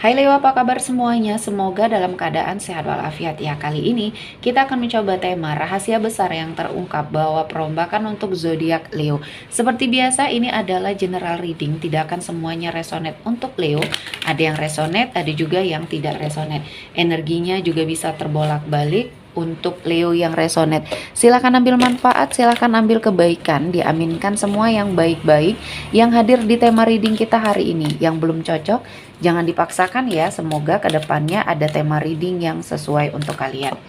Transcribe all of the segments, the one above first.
Hai Leo, apa kabar semuanya? Semoga dalam keadaan sehat walafiat ya. Kali ini kita akan mencoba tema rahasia besar yang terungkap bahwa perombakan untuk zodiak Leo. Seperti biasa, ini adalah general reading, tidak akan semuanya resonate untuk Leo. Ada yang resonate, ada juga yang tidak resonate. Energinya juga bisa terbolak-balik. Untuk Leo yang resonate, silakan ambil manfaat, silakan ambil kebaikan, diaminkan semua yang baik-baik yang hadir di tema reading kita hari ini. Yang belum cocok, jangan dipaksakan ya, semoga kedepannya ada tema reading yang sesuai untuk kalian.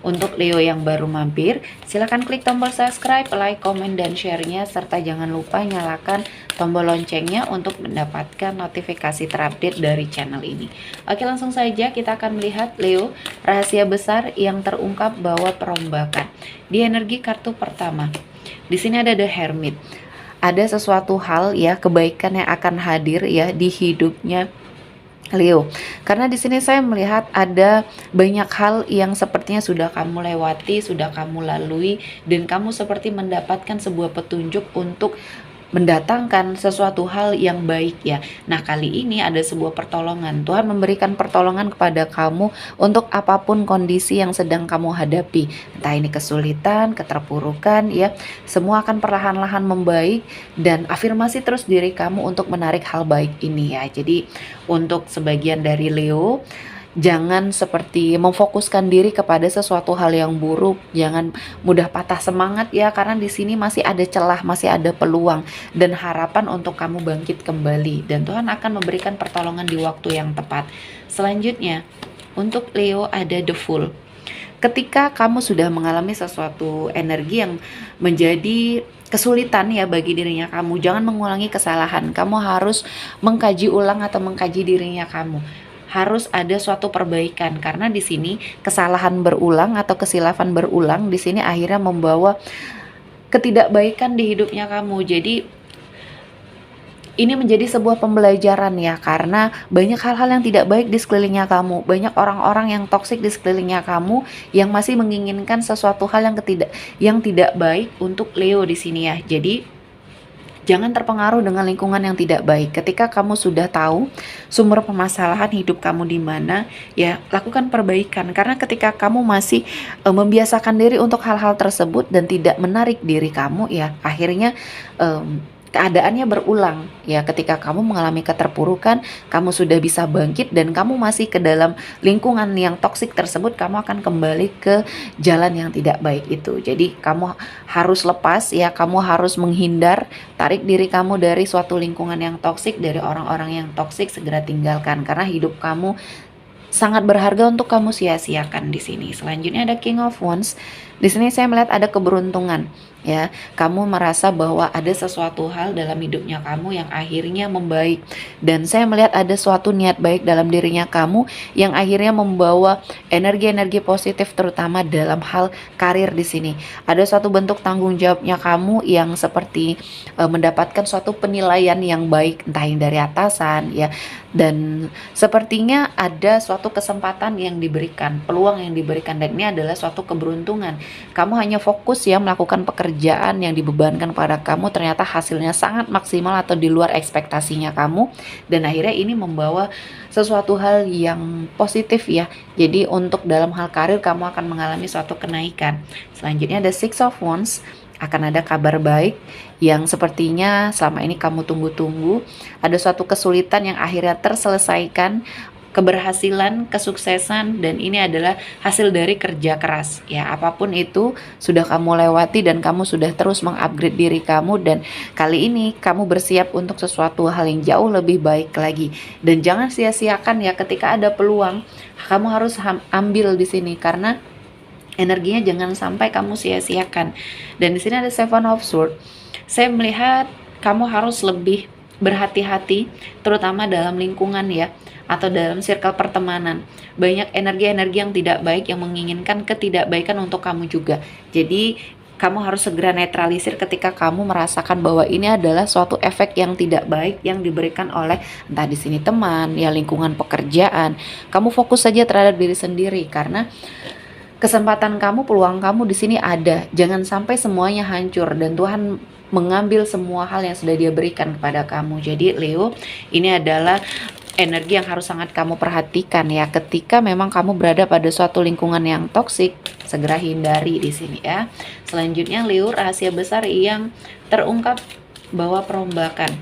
Untuk Leo yang baru mampir, silahkan klik tombol subscribe, like, komen, dan share-nya, serta jangan lupa nyalakan tombol loncengnya untuk mendapatkan notifikasi terupdate dari channel ini. Oke, langsung saja kita akan melihat Leo, rahasia besar yang terungkap bahwa perombakan. Di energi kartu pertama, di sini ada The Hermit. Ada sesuatu hal ya, kebaikan yang akan hadir ya di hidupnya Leo, karena di sini saya melihat ada banyak hal yang sepertinya sudah kamu lewati, sudah kamu lalui, dan kamu seperti mendapatkan sebuah petunjuk untuk mendatangkan sesuatu hal yang baik ya. Nah, kali ini ada sebuah pertolongan. Tuhan memberikan pertolongan kepada kamu untuk apapun kondisi yang sedang kamu hadapi. Entah ini kesulitan, keterpurukan ya, semua akan perlahan-lahan membaik, dan afirmasi terus diri kamu untuk menarik hal baik ini ya. Jadi, untuk sebagian dari Leo, jangan seperti memfokuskan diri kepada sesuatu hal yang buruk, jangan mudah patah semangat ya, karena di sini masih ada celah, masih ada peluang dan harapan untuk kamu bangkit kembali, dan Tuhan akan memberikan pertolongan di waktu yang tepat. Selanjutnya, untuk Leo ada The Fool. Ketika kamu sudah mengalami sesuatu energi yang menjadi kesulitan ya bagi dirinya kamu, jangan mengulangi kesalahan. Kamu harus mengkaji ulang atau mengkaji dirinya kamu. Harus ada suatu perbaikan, karena di sini kesalahan berulang atau kesilapan berulang di sini akhirnya membawa ketidakbaikan di hidupnya kamu. Jadi ini menjadi sebuah pembelajaran ya, karena banyak hal-hal yang tidak baik di sekelilingnya kamu, banyak orang-orang yang toksik di sekelilingnya kamu yang masih menginginkan sesuatu hal yang tidak baik untuk Leo di sini ya. Jadi jangan terpengaruh dengan lingkungan yang tidak baik. Ketika kamu sudah tahu sumber permasalahan hidup kamu di mana, ya lakukan perbaikan. Karena ketika kamu masih membiasakan diri untuk hal-hal tersebut dan tidak menarik diri kamu, ya akhirnya keadaannya berulang ya. Ketika kamu mengalami keterpurukan, kamu sudah bisa bangkit dan kamu masih ke dalam lingkungan yang toksik tersebut, kamu akan kembali ke jalan yang tidak baik itu. Jadi kamu harus lepas ya, kamu harus menghindar, tarik diri kamu dari suatu lingkungan yang toksik, dari orang-orang yang toksik, segera tinggalkan, karena hidup kamu sangat berharga untuk kamu sia-siakan di sini. Selanjutnya ada King of Wands. Di sini saya melihat ada keberuntungan ya. Kamu merasa bahwa ada sesuatu hal dalam hidupnya kamu yang akhirnya membaik, dan saya melihat ada suatu niat baik dalam dirinya kamu yang akhirnya membawa energi-energi positif, terutama dalam hal karir di sini. Ada suatu bentuk tanggung jawabnya kamu yang seperti mendapatkan suatu penilaian yang baik, entah yang dari atasan ya, dan sepertinya ada suatu kesempatan yang diberikan, peluang yang diberikan, dan ini adalah suatu keberuntungan. Kamu hanya fokus ya melakukan pekerjaan yang dibebankan pada kamu, ternyata hasilnya sangat maksimal atau di luar ekspektasinya kamu, dan akhirnya ini membawa sesuatu hal yang positif ya. Jadi untuk dalam hal karir kamu akan mengalami suatu kenaikan. Selanjutnya ada Six of Wands. Akan ada kabar baik yang sepertinya selama ini kamu tunggu-tunggu. Ada suatu kesulitan yang akhirnya terselesaikan, keberhasilan, kesuksesan, dan ini adalah hasil dari kerja keras ya. Apapun itu sudah kamu lewati dan kamu sudah terus mengupgrade diri kamu, dan kali ini kamu bersiap untuk sesuatu hal yang jauh lebih baik lagi. Dan jangan sia-siakan ya, ketika ada peluang kamu harus ambil di sini, karena energinya jangan sampai kamu sia-siakan. Dan di sini ada Seven of Swords. Saya melihat kamu harus lebih berhati-hati, terutama dalam lingkungan ya, atau dalam circle pertemanan. Banyak energi-energi yang tidak baik yang menginginkan ketidakbaikan untuk kamu juga. Jadi kamu harus segera netralisir ketika kamu merasakan bahwa ini adalah suatu efek yang tidak baik yang diberikan oleh entah di sini teman, ya lingkungan pekerjaan. Kamu fokus saja terhadap diri sendiri, karena kesempatan kamu, peluang kamu di sini ada. Jangan sampai semuanya hancur dan Tuhan mengambil semua hal yang sudah Dia berikan kepada kamu. Jadi Leo, ini adalah energi yang harus sangat kamu perhatikan ya. Ketika memang kamu berada pada suatu lingkungan yang toksik, segera hindari di sini ya. Selanjutnya Leo, rahasia besar yang terungkap bahwa perombakan.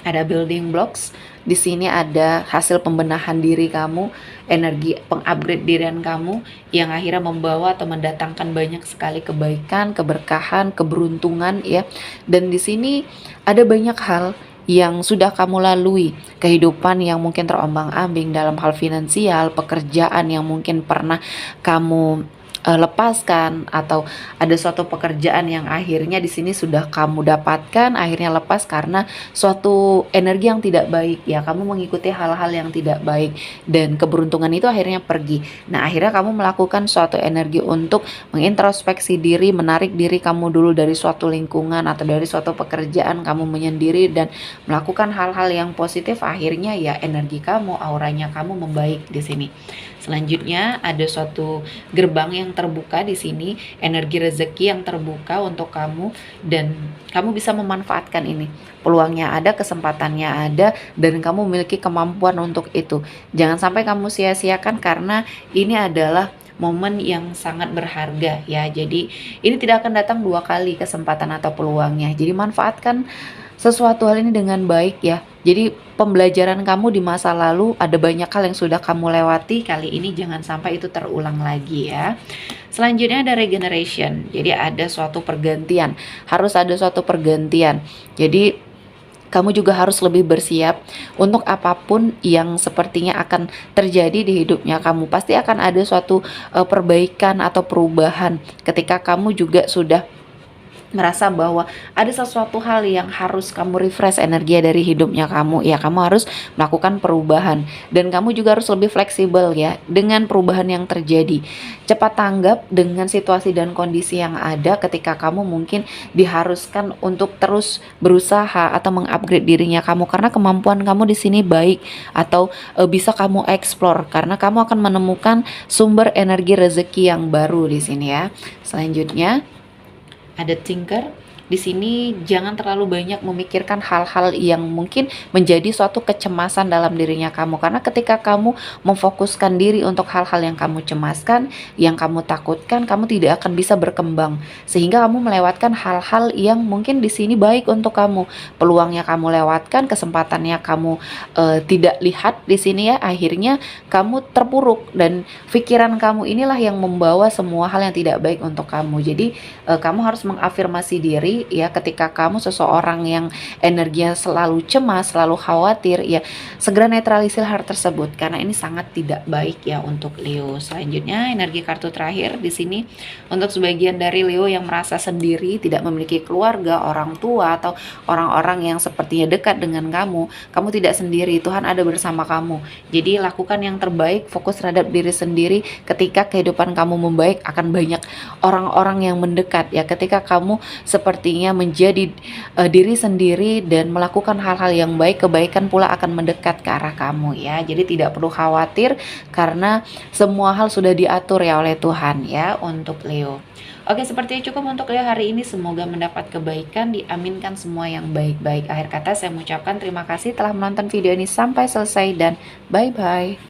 Ada building blocks. Di sini ada hasil pembenahan diri kamu, energi pengupgrade dirian kamu yang akhirnya membawa atau mendatangkan banyak sekali kebaikan, keberkahan, keberuntungan ya. Dan di sini ada banyak hal yang sudah kamu lalui, kehidupan yang mungkin terombang-ambing dalam hal finansial, pekerjaan yang mungkin pernah kamu lepaskan, atau ada suatu pekerjaan yang akhirnya di sini sudah kamu dapatkan, akhirnya lepas karena suatu energi yang tidak baik ya, kamu mengikuti hal-hal yang tidak baik dan keberuntungan itu akhirnya pergi. Nah, akhirnya kamu melakukan suatu energi untuk mengintrospeksi diri, menarik diri kamu dulu dari suatu lingkungan atau dari suatu pekerjaan, kamu menyendiri dan melakukan hal-hal yang positif, akhirnya ya energi kamu, auranya kamu membaik di sini. Selanjutnya ada suatu gerbang yang terbuka di sini, energi rezeki yang terbuka untuk kamu dan kamu bisa memanfaatkan ini. Peluangnya ada, kesempatannya ada, dan kamu memiliki kemampuan untuk itu. Jangan sampai kamu sia-siakan karena ini adalah momen yang sangat berharga ya. Jadi ini tidak akan datang dua kali kesempatan atau peluangnya. Jadi manfaatkan sesuatu hal ini dengan baik ya. Jadi pembelajaran kamu di masa lalu ada banyak hal yang sudah kamu lewati, kali ini jangan sampai itu terulang lagi ya. Selanjutnya ada regeneration. Jadi ada suatu pergantian, harus ada suatu pergantian. Jadi kamu juga harus lebih bersiap untuk apapun yang sepertinya akan terjadi di hidupnya kamu. Pasti akan ada suatu perbaikan atau perubahan ketika kamu juga sudah merasa bahwa ada sesuatu hal yang harus kamu refresh energi dari hidupnya kamu ya, kamu harus melakukan perubahan dan kamu juga harus lebih fleksibel ya dengan perubahan yang terjadi. Cepat tanggap dengan situasi dan kondisi yang ada ketika kamu mungkin diharuskan untuk terus berusaha atau mengupgrade dirinya kamu karena kemampuan kamu di sini baik atau bisa kamu explore karena kamu akan menemukan sumber energi rezeki yang baru di sini ya. Selanjutnya ada thinker. Di sini jangan terlalu banyak memikirkan hal-hal yang mungkin menjadi suatu kecemasan dalam dirinya kamu, karena ketika kamu memfokuskan diri untuk hal-hal yang kamu cemaskan, yang kamu takutkan, kamu tidak akan bisa berkembang sehingga kamu melewatkan hal-hal yang mungkin di sini baik untuk kamu. Peluangnya kamu lewatkan, kesempatannya kamu tidak lihat di sini ya, akhirnya kamu terpuruk dan pikiran kamu inilah yang membawa semua hal yang tidak baik untuk kamu. Jadi kamu harus mengafirmasi diri ya, ketika kamu seseorang yang energinya selalu cemas, selalu khawatir ya, segera netralisir hal tersebut karena ini sangat tidak baik ya untuk Leo. Selanjutnya energi kartu terakhir di sini untuk sebagian dari Leo yang merasa sendiri, tidak memiliki keluarga, orang tua atau orang-orang yang sepertinya dekat dengan kamu. Kamu tidak sendiri, Tuhan ada bersama kamu. Jadi lakukan yang terbaik, fokus terhadap diri sendiri. Ketika kehidupan kamu membaik, akan banyak orang-orang yang mendekat ya. Ketika kamu sepertinya menjadi diri sendiri dan melakukan hal-hal yang baik, kebaikan pula akan mendekat ke arah kamu ya. Jadi tidak perlu khawatir karena semua hal sudah diatur ya oleh Tuhan ya untuk Leo. Oke, sepertinya cukup untuk Leo hari ini. Semoga mendapat kebaikan, diaminkan semua yang baik-baik. Akhir kata saya mengucapkan terima kasih telah menonton video ini sampai selesai dan bye-bye.